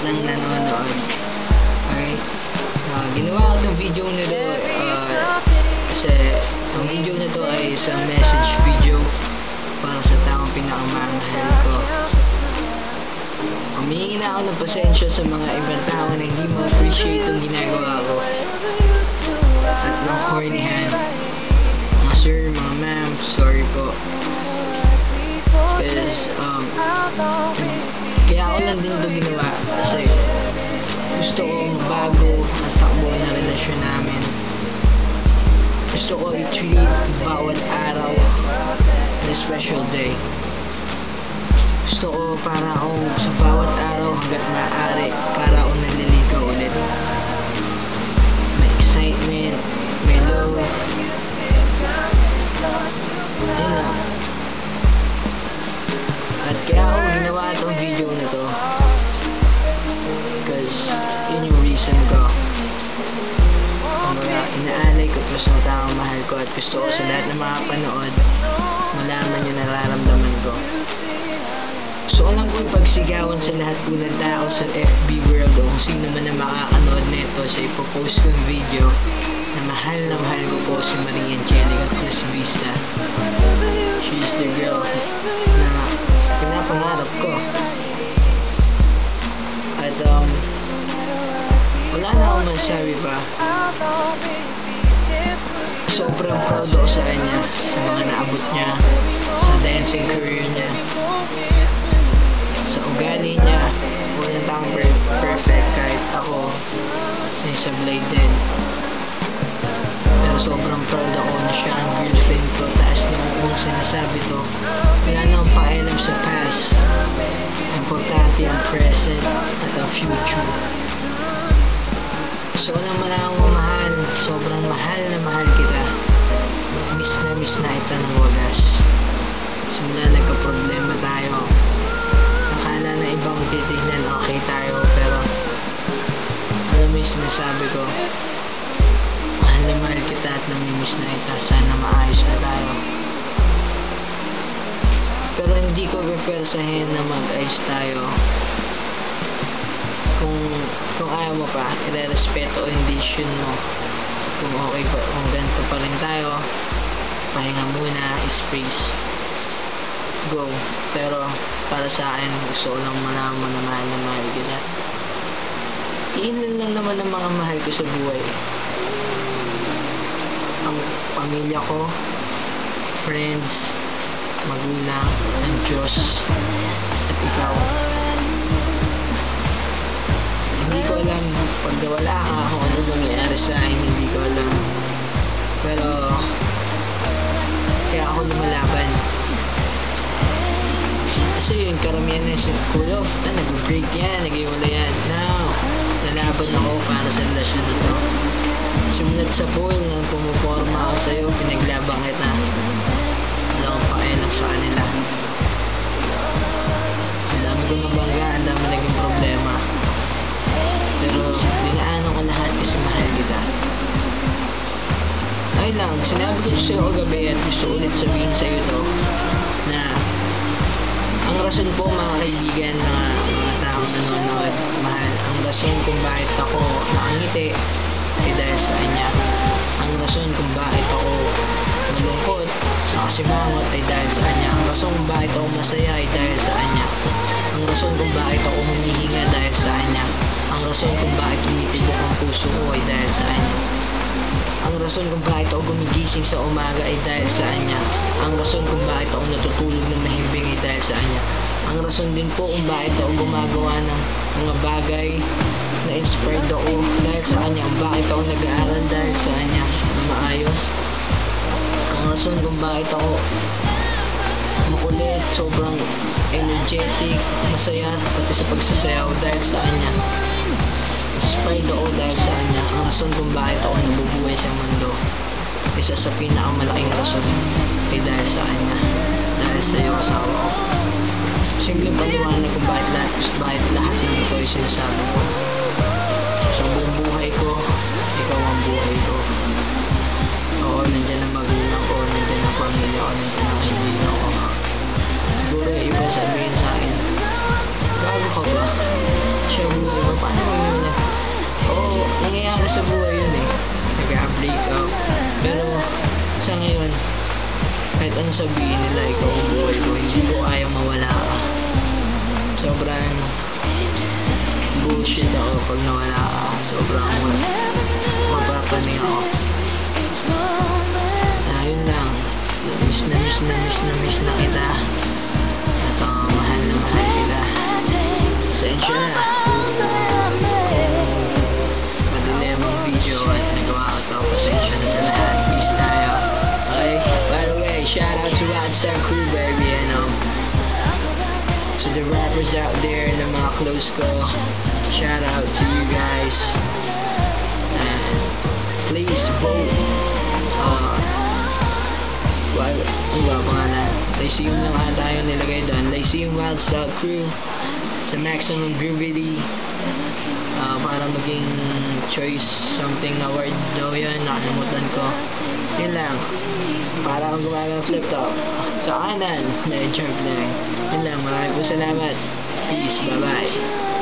ng nanonood. Okay? Ginawa ko itong video nito kasi ang video na to ay isang message video para sa taong pinakamamahal ko. Humihingi na ako ng pasensya sa mga ibang tao na hindi ma-appreciate itong ginagawa ko at ng cornyhan. Mga sir, mga ma'am, sorry po. Because kaya ako lang din ito ginawa kasi gusto ko bago ang takbo na relasyon namin. Gusto ko i-treat bawat araw na special day. Gusto ko para akong sa bawat araw hanggat maaari para akong naliligaw ulit. May excitement, may love. Yun lang. At kaya ako ginawa itong video na to because yun yung reason ko. Kumbaga, inaalay ko to sa taong mahal ko at gusto ko sa lahat ng makapanood malaman yung nararamdaman ko. Gusto ko lang po ipagsigawan sa lahat po ng tao sa FB world o kung sino man na makakanood nito sa ipopost kong video na mahal ko po si Maria Angelica Cruz Vista. She's the girl na pinapangarap ko. At wala na akong masabi pa. Sobrang proud ako sa kanya, sa mga naabot niya, sa dancing career niya, sa ugali niya. Walang taong perfect kahit ako sinisablay din. Pero sobrang proud ako na siya ang girlfriend ko. Taas na kung sinasabi to, wala na akong pakialam sa past. Importante ang present at ang future. So naman akong mamahal, sobrang mahal na mahal kita. Miss na kita ng wagas. Simula nagka-problema tayo. Akala na ibang titignan okay tayo, pero alam mo yung sinasabi ko, mahal na mahal kita at namimiss na kita. Sana maayos na tayo. Pero hindi ko pipersahin na mag-ayos tayo. Kung ayaw mo pa, i-respeto o indisyon mo. Kung okay pa, kung ganito pa rin tayo, pahinga muna, space, go. Pero para sa akin, gusto ko lang malaman na mahal kita. Iilan lang naman ang mga mahal ko sa buhay. Ang pamilya ko, friends, magulang, ang Diyos, at ikaw. Hindi ko alam pag nawala ka kung ano nangyayari sa akin, hindi ko alam. Pero kaya ako lumalaban. Kasi yung karamihan na cool off, nag-break yan, nag-iwala yan. Now, lalaban ako para sa relasyon na to. Simulat sa pool, nang pumuporma ako sa'yo, pinaglabang kita. Wala akong pakialam sa kanila. Ang dami ko nabangga, ang dami naging problema. Pero dinaanan ko lahat kasi mahal kita. Ay lang, sinabi ko sa'yo kagabi at gusto ulit sabihin sa'yo to na ang rason po mga kaibigan, mga taong nanonood, mahal, ang rason kung bakit ako nakangiti ay dahil sa kanya. Ang rason kung bakit ako malungkot, nakasimangot ay dahil sa kanya. Ang rason kung bakit ako masaya ay dahil sa kanya. Ang rason kung bakit ako humihinga dahil sa kanya. Ang rason kung bakit tumitibok ang puso ko ay dahil sa kanya. Ang rason kung bakit ako gumigising sa umaga ay dahil sa kanya. Ang rason kung bakit ako natutulog ng mahimbing ay dahil sa kanya. Ang rason din po kung bakit ako gumagawa ng mga bagay na inspired ako dahil sa kanya. Kung bakit ako nag-aaral dahil sa kanya na maayos. Ang rason kung bakit ako makulit, sobrang energetic, masaya, pati sa pagsasayaw dahil sa kanya. Inspired ako dahil sa kanya. Ang rason kung bakit ako nabubuhay sa mundo, isa sa pinakamalaking rason ay dahil sa kanya. Dahil sa iyo, asawa ko. Simpleng paliwanag kung bakit lahat ng ito ay sinasabi ko. Sa buong buhay ko, ikaw ang buhay ko. Oo, nandiyan ang magulang ko, nandiyan ang pamilya ko, nandiyan ang kaibigan ko. Siguro yung iba sabihin sa akin, bago ka ba? Siya buhay sa buhay yun eh. Nag-break up. Pero sa ngayon, kahit ano sabihin nila, ikaw ang buhay ko, hindi ko kayang mawala ka. Sobrang bullshit ako pag nawala ka. Sobrang mapapaning ako. Yun lang. Miss na kita. At mahal na mahal kita. Pasensya na. Madilim ang video at nagawa ko ito. Pasensya na sa lahat. Peace tayo. Okay? By the way, shout out to Rodstar Crew, baby. And to the rappers out there na mga close ko. Shout out to you guys. And please vote. Ano ba pangalan? Lyceum na nga tayo nilagay doon. Lyceum Rodstar Crew sa Maximum Gravity para maging choice something na word daw yun. Nakalimutan ko. Yun lang. Para akong gumagawa ng flip top. Sa kanan. May jump lang. Yun lang. Maraming po salamat. Peace. Bye bye.